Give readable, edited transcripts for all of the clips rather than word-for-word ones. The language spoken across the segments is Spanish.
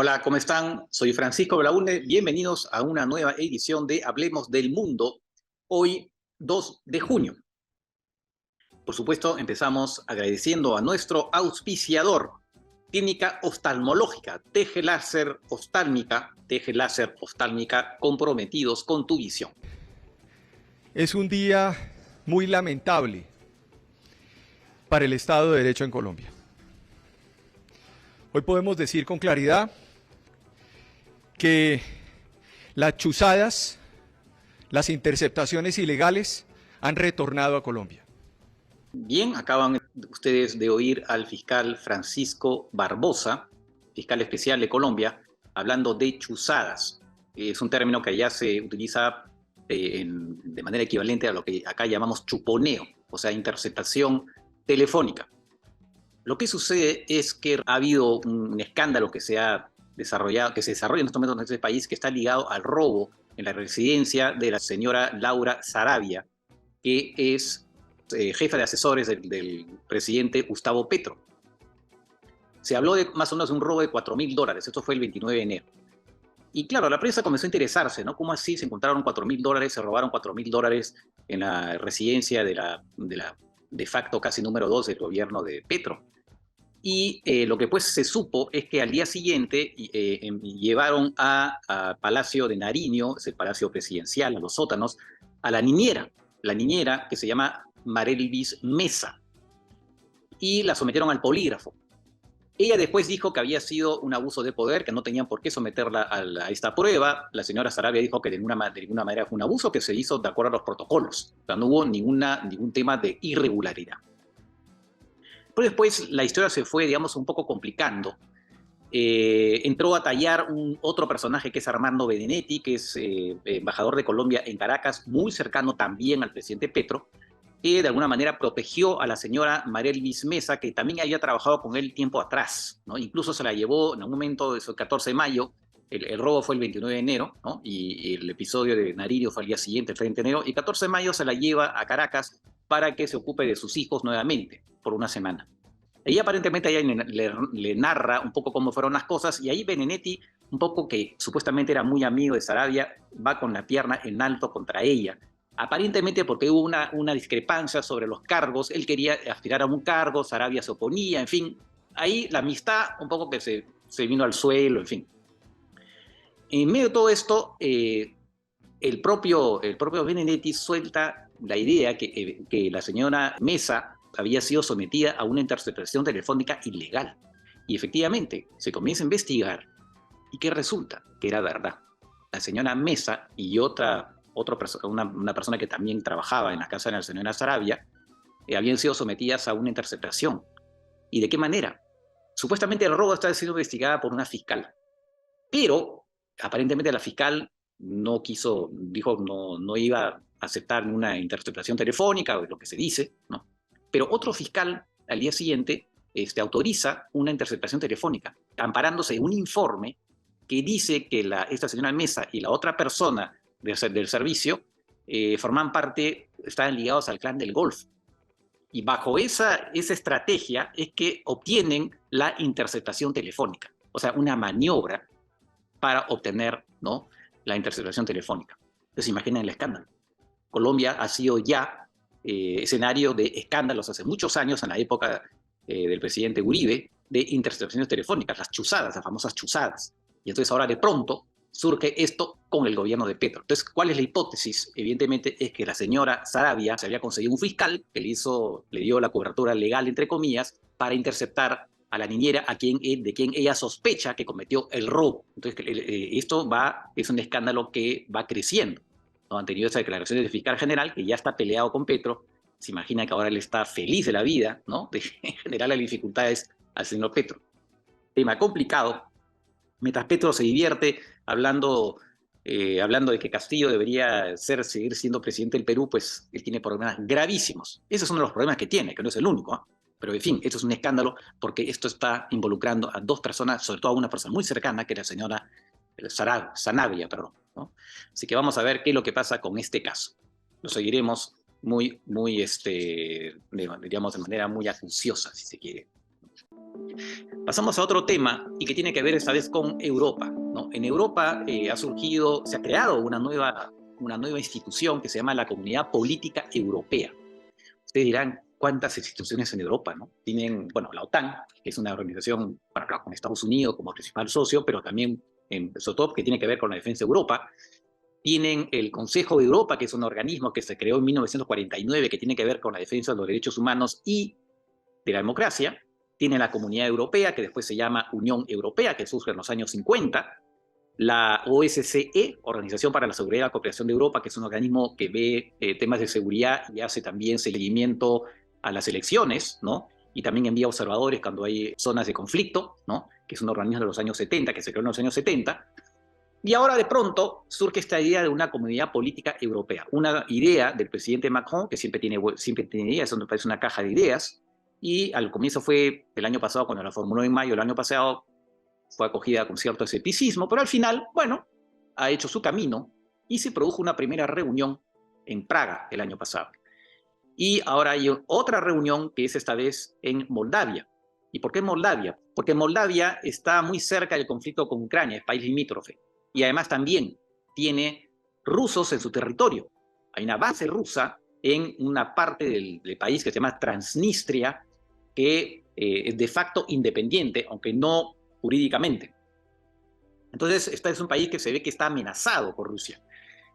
Hola, ¿cómo están? Soy Francisco Belaúnde. Bienvenidos a una nueva edición de Hablemos del Mundo. Hoy, 2 de junio. Por supuesto, empezamos agradeciendo a nuestro auspiciador, Clínica Oftalmológica, TG Láser Oftálmica, comprometidos con tu visión. Es un día muy lamentable para el Estado de Derecho en Colombia. Hoy podemos decir con claridad que las chuzadas, las interceptaciones ilegales han retornado a Colombia. Bien, acaban ustedes de oír al fiscal Francisco Barbosa, fiscal especial de Colombia, hablando de chuzadas. Es un término que allá se utiliza de manera equivalente a lo que acá llamamos chuponeo, o sea, interceptación telefónica. Lo que sucede es que ha habido un escándalo que se desarrolla en estos momentos en este país, que está ligado al robo en la residencia de la señora Laura Sarabia, que es jefa de asesores del presidente Gustavo Petro. Se habló de más o menos de un robo de $4.000. Esto fue el 29 de enero. Y claro, la prensa comenzó a interesarse, ¿no? ¿Cómo así se encontraron $4.000, se robaron $4.000 en la residencia de la de facto casi número 2 del gobierno de Petro? Y lo que pues se supo es que al día siguiente llevaron a Palacio de Nariño, es el palacio presidencial, a los sótanos, a la niñera que se llama Marelvis Mesa, y la sometieron al polígrafo. Ella después dijo que había sido un abuso de poder, que no tenían por qué someterla a esta prueba. La señora Sarabia dijo que de ninguna manera fue un abuso, que se hizo de acuerdo a los protocolos. O sea, no hubo ningún tema de irregularidad. Pero después la historia se fue, digamos, un poco complicando. Entró a tallar otro personaje que es Armando Benedetti, que es embajador de Colombia en Caracas, muy cercano también al presidente Petro, que de alguna manera protegió a la señora Marelvis Mesa, que también había trabajado con él tiempo atrás, ¿no? Incluso se la llevó en algún momento, el 14 de mayo, el robo fue el 29 de enero, ¿no? Y el episodio de Nariño fue el día siguiente, el 30 de enero, y 14 de mayo se la lleva a Caracas para que se ocupe de sus hijos nuevamente, por una semana. Ella aparentemente ella le narra un poco cómo fueron las cosas, y ahí Benedetti, un poco que supuestamente era muy amigo de Sarabia, va con la pierna en alto contra ella. Aparentemente porque hubo una discrepancia sobre los cargos, él quería aspirar a un cargo, Sarabia se oponía, en fin. Ahí la amistad un poco que se vino al suelo, en fin. En medio de todo esto, el propio Benedetti suelta la idea que la señora Mesa había sido sometida a una interceptación telefónica ilegal. Y efectivamente, se comienza a investigar, y ¿qué resulta? Que era verdad. La señora Mesa y una persona que también trabajaba en la casa de la señora Sarabia habían sido sometidas a una interceptación. ¿Y de qué manera? Supuestamente el robo está siendo investigada por una fiscal, pero aparentemente la fiscal no quiso, dijo no iba a aceptar una interceptación telefónica, o lo que se dice, ¿no? Pero otro fiscal al día siguiente autoriza una interceptación telefónica, amparándose en un informe que dice que esta señora Mesa y la otra persona del servicio estaban ligados al clan del Golfo. Y bajo esa estrategia es que obtienen la interceptación telefónica, o sea, una maniobra para obtener, ¿no?, la interceptación telefónica. Entonces, imaginen el escándalo. Colombia ha sido ya escenario de escándalos hace muchos años, en la época del presidente Uribe, de interceptaciones telefónicas, las chuzadas, las famosas chuzadas. Y entonces ahora de pronto surge esto con el gobierno de Petro. Entonces, ¿cuál es la hipótesis? Evidentemente es que la señora Sarabia se había conseguido un fiscal que le dio la cobertura legal, entre comillas, para interceptar a la niñera de quien ella sospecha que cometió el robo. Entonces, esto es un escándalo que va creciendo, ¿no? Han tenido esas declaraciones del fiscal general, que ya está peleado con Petro. Se imagina que ahora él está feliz de la vida, ¿no?, de generarle dificultades al señor Petro. Tema complicado. Mientras Petro se divierte hablando de que Castillo debería seguir siendo presidente del Perú, pues él tiene problemas gravísimos. Ese es uno de los problemas que tiene, que no es el único, ¿eh? Pero en fin, esto es un escándalo porque esto está involucrando a dos personas, sobre todo a una persona muy cercana, que es la señora Sanabria, perdón, ¿no? Así que vamos a ver qué es lo que pasa con este caso. Lo seguiremos digamos, de manera muy acuciosa, si se quiere. Pasamos a otro tema y que tiene que ver esta vez con Europa, ¿no? En Europa se ha creado una nueva institución que se llama la Comunidad Política Europea. Ustedes dirán, ¿cuántas instituciones en Europa, no? Tienen, bueno, la OTAN, que es una organización, bueno, claro, con Estados Unidos como principal socio, pero también, sobre todo, que tiene que ver con la defensa de Europa. Tienen el Consejo de Europa, que es un organismo que se creó en 1949, que tiene que ver con la defensa de los derechos humanos y de la democracia. Tiene la Comunidad Europea, que después se llama Unión Europea, que surge en los años 50. La OSCE, Organización para la Seguridad y la Cooperación de Europa, que es un organismo que ve temas de seguridad y hace también seguimiento a las elecciones, ¿no? Y también envía observadores cuando hay zonas de conflicto, ¿no? Que es un organismo de los años 70, que se creó en los años 70. Y ahora de pronto surge esta idea de una comunidad política europea, una idea del presidente Macron, que siempre tiene ideas, me parece una caja de ideas, y al comienzo fue el año pasado, cuando la formuló en mayo del año pasado, fue acogida con cierto escepticismo, pero al final, bueno, ha hecho su camino y se produjo una primera reunión en Praga el año pasado. Y ahora hay otra reunión que es esta vez en Moldavia. ¿Y por qué Moldavia? Porque Moldavia está muy cerca del conflicto con Ucrania, es país limítrofe. Y además también tiene rusos en su territorio. Hay una base rusa en una parte del país que se llama Transnistria, que es de facto independiente, aunque no jurídicamente. Entonces, este es un país que se ve que está amenazado por Rusia.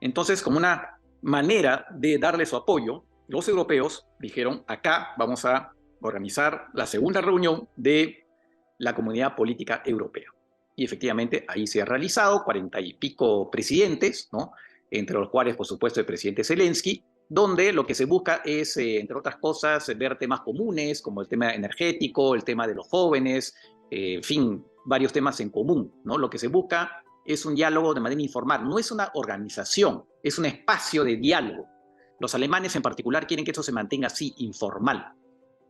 Entonces, como una manera de darle su apoyo, los europeos dijeron, acá vamos a organizar la segunda reunión de la Comunidad Política Europea. Y efectivamente ahí se ha realizado 40 y pico presidentes, ¿no? Entre los cuales, por supuesto, el presidente Zelensky, donde lo que se busca es, entre otras cosas, ver temas comunes, como el tema energético, el tema de los jóvenes, en fin, varios temas en común, ¿no? Lo que se busca es un diálogo de manera informal, no es una organización, es un espacio de diálogo. Los alemanes en particular quieren que esto se mantenga así, informal.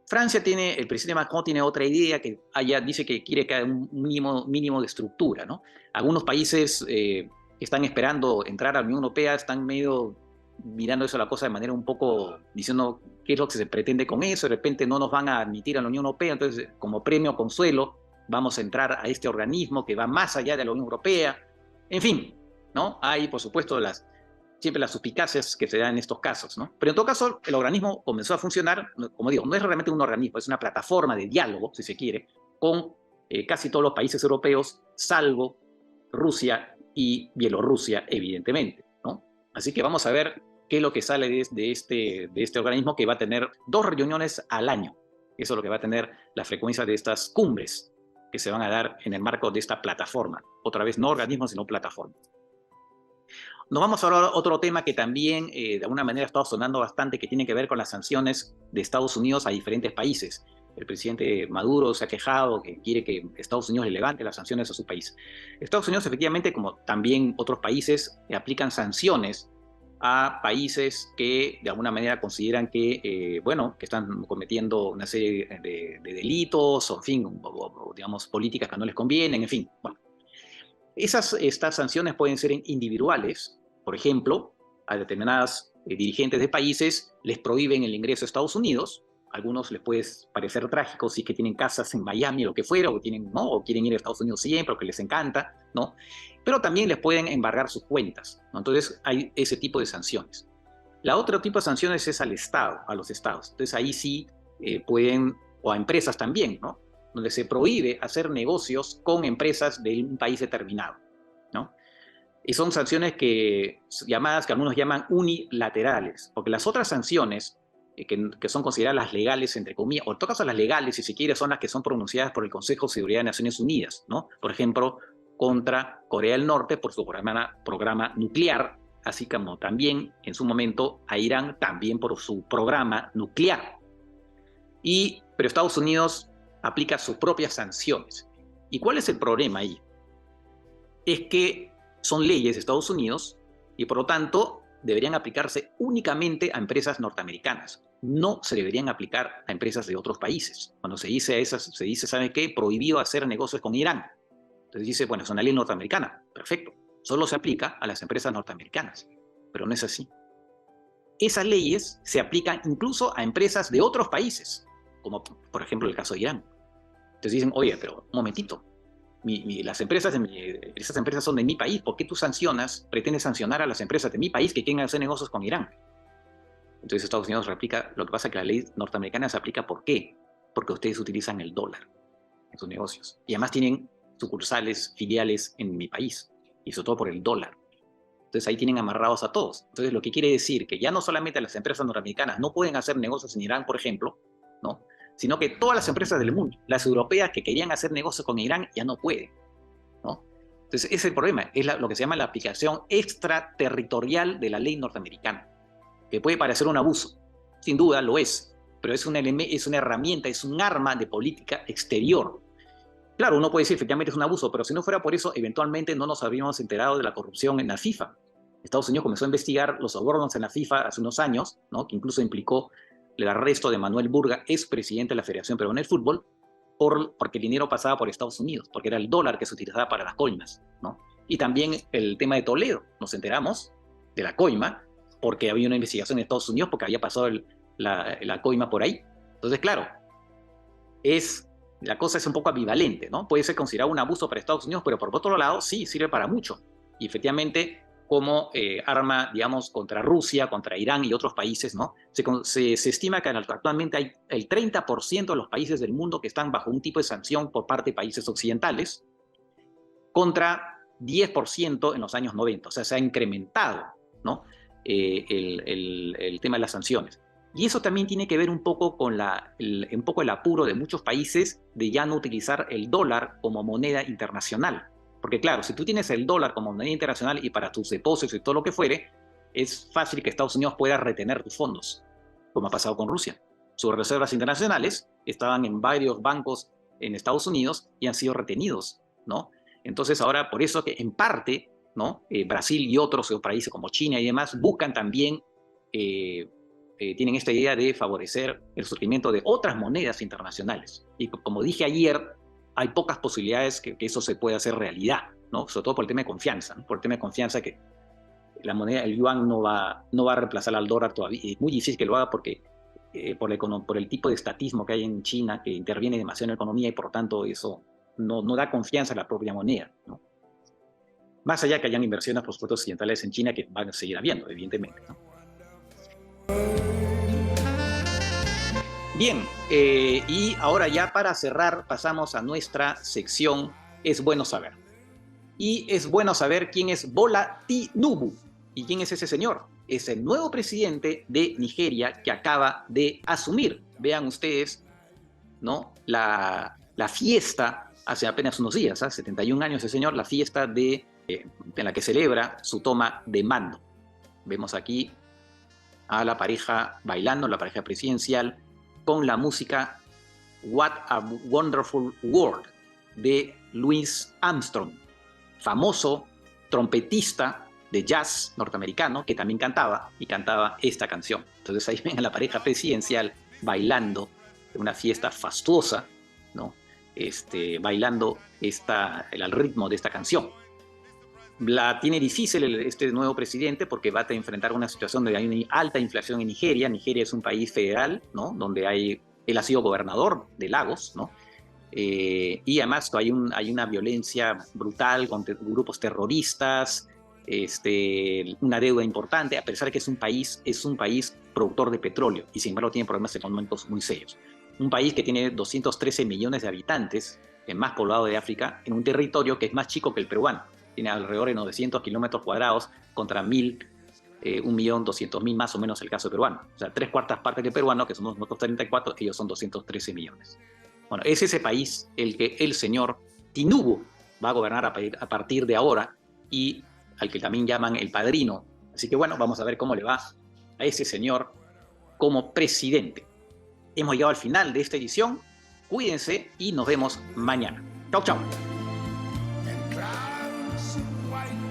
Francia tiene, el presidente Macron tiene otra idea que dice que quiere que haya un mínimo de estructura, ¿no? Algunos países que están esperando entrar a la Unión Europea están medio mirando eso la cosa de manera un poco, diciendo qué es lo que se pretende con eso, de repente no nos van a admitir a la Unión Europea, entonces como premio o consuelo vamos a entrar a este organismo que va más allá de la Unión Europea. En fin, ¿no? Hay, por supuesto, siempre las suspicacias que se dan en estos casos, ¿no? Pero en todo caso, el organismo comenzó a funcionar, como digo, no es realmente un organismo, es una plataforma de diálogo, si se quiere, con casi todos los países europeos, salvo Rusia y Bielorrusia, evidentemente, ¿no? Así que vamos a ver qué es lo que sale de este organismo, que va a tener 2 reuniones al año. Eso es lo que va a tener la frecuencia de estas cumbres que se van a dar en el marco de esta plataforma. Otra vez, no organismo, sino plataforma. Nos vamos ahora a otro tema que también de alguna manera ha estado sonando bastante, que tiene que ver con las sanciones de Estados Unidos a diferentes países. El presidente Maduro se ha quejado que quiere que Estados Unidos le levante las sanciones a su país. Estados Unidos, efectivamente, como también otros países, aplican sanciones a países que de alguna manera consideran que, bueno, que están cometiendo una serie de delitos, o en fin, digamos, políticas que no les convienen, en fin. Bueno, estas sanciones pueden ser individuales. Por ejemplo, a determinadas dirigentes de países les prohíben el ingreso a Estados Unidos. A algunos les puede parecer trágico si es que tienen casas en Miami o lo que fuera, o, ¿no? O quieren ir a Estados Unidos siempre, o que les encanta, ¿no? Pero también les pueden embargar sus cuentas, ¿no? Entonces hay ese tipo de sanciones. La otro tipo de sanciones es al Estado, a los estados. Entonces ahí sí pueden, o a empresas también, ¿no? Donde se prohíbe hacer negocios con empresas de un país determinado, ¿no? Y son sanciones que algunos llaman unilaterales, porque las otras sanciones que son consideradas las legales, entre comillas, o en todo caso las legales, si se quiere, son las que son pronunciadas por el Consejo de Seguridad de Naciones Unidas, ¿no? Por ejemplo, contra Corea del Norte por su programa nuclear, así como también en su momento a Irán también por su programa nuclear. Pero Estados Unidos aplica sus propias sanciones. ¿Y cuál es el problema ahí? Es que son leyes de Estados Unidos y por lo tanto deberían aplicarse únicamente a empresas norteamericanas. No se deberían aplicar a empresas de otros países. Cuando se dice ¿sabe qué? Prohibido hacer negocios con Irán. Entonces dice, bueno, es una ley norteamericana. Perfecto. Solo se aplica a las empresas norteamericanas. Pero no es así. Esas leyes se aplican incluso a empresas de otros países, como por ejemplo el caso de Irán. Entonces dicen, oye, pero un momentito, las empresas esas empresas son de mi país, ¿por qué tú pretendes sancionar a las empresas de mi país que quieren hacer negocios con Irán? Entonces Estados Unidos replica, lo que pasa es que la ley norteamericana se aplica, ¿por qué? Porque ustedes utilizan el dólar en sus negocios. Y además tienen sucursales, filiales en mi país, y sobre todo por el dólar. Entonces ahí tienen amarrados a todos. Entonces lo que quiere decir que ya no solamente las empresas norteamericanas no pueden hacer negocios en Irán, por ejemplo, ¿no? Sino que todas las empresas del mundo, las europeas que querían hacer negocios con Irán, ya no pueden, ¿no? Entonces ese es el problema, es lo que se llama la aplicación extraterritorial de la ley norteamericana, que puede parecer un abuso, sin duda lo es, pero es una herramienta, es un arma de política exterior. Claro, uno puede decir efectivamente es un abuso, pero si no fuera por eso, eventualmente no nos habríamos enterado de la corrupción en la FIFA. Estados Unidos comenzó a investigar los sobornos en la FIFA hace unos años, ¿no? Que incluso implicó el arresto de Manuel Burga, expresidente de la Federación Peruana de Fútbol, porque el dinero pasaba por Estados Unidos, porque era el dólar que se utilizaba para las coimas, ¿no? Y también el tema de Toledo, nos enteramos de la coima, porque había una investigación en Estados Unidos, porque había pasado la coima por ahí. Entonces, claro, la cosa es un poco ambivalente, ¿no? Puede ser considerado un abuso para Estados Unidos, pero por otro lado, sí, sirve para mucho. Y efectivamente, como arma, digamos, contra Rusia, contra Irán y otros países, ¿no? Se estima que actualmente hay el 30% de los países del mundo que están bajo un tipo de sanción por parte de países occidentales, contra 10% en los años 90. O sea, se ha incrementado, ¿no? El tema de las sanciones. Y eso también tiene que ver un poco con un poco el apuro de muchos países de ya no utilizar el dólar como moneda internacional. Porque claro, si tú tienes el dólar como moneda internacional y para tus depósitos y todo lo que fuere, es fácil que Estados Unidos pueda retener tus fondos, como ha pasado con Rusia. Sus reservas internacionales estaban en varios bancos en Estados Unidos y han sido retenidos, ¿no? Entonces ahora, por eso que en parte, ¿no? Brasil y otros países como China y demás buscan también, tienen esta idea de favorecer el surgimiento de otras monedas internacionales. Y como dije ayer, hay pocas posibilidades que eso se pueda hacer realidad, ¿no? Sobre todo por el tema de confianza, ¿no? Por el tema de confianza que la moneda, el yuan no va a reemplazar al dólar todavía. Es muy difícil que lo haga porque por el tipo de estatismo que hay en China, que interviene demasiado en la economía y por lo tanto eso no da confianza a la propia moneda, ¿no? Más allá que hayan inversiones, por supuesto, occidentales en China que van a seguir habiendo, evidentemente, ¿no? Bien, y ahora ya para cerrar pasamos a nuestra sección Es Bueno Saber. Y es bueno saber quién es Bola Tinubu. ¿Y quién es ese señor? Es el nuevo presidente de Nigeria que acaba de asumir. Vean ustedes, ¿no? La fiesta, hace apenas unos días, 71 años ese señor, la fiesta en la que celebra su toma de mando. Vemos aquí a la pareja bailando, la pareja presidencial, con la música What a Wonderful World de Louis Armstrong, famoso trompetista de jazz norteamericano que también cantaba esta canción. Entonces ahí ven a la pareja presidencial bailando en una fiesta fastuosa, ¿no? Bailando al ritmo de esta canción. La tiene difícil este nuevo presidente porque va a enfrentar una situación donde hay una alta inflación en Nigeria. Nigeria es un país federal, ¿no? Donde él ha sido gobernador de Lagos, ¿no? Y además hay una violencia brutal con grupos terroristas, una deuda importante, a pesar de que es un país productor de petróleo y sin embargo tiene problemas económicos muy serios. Un país que tiene 213 millones de habitantes, el más poblado de África, en un territorio que es más chico que el peruano. Tiene alrededor de 900 kilómetros cuadrados contra 1.200.000 más o menos el caso peruano. O sea, 3/4 partes del peruano, que somos nosotros 34, ellos son 213 millones. Bueno, es ese país el que el señor Tinubu va a gobernar a partir de ahora y al que también llaman el padrino. Así que bueno, vamos a ver cómo le va a ese señor como presidente. Hemos llegado al final de esta edición. Cuídense y nos vemos mañana. Chau, chau.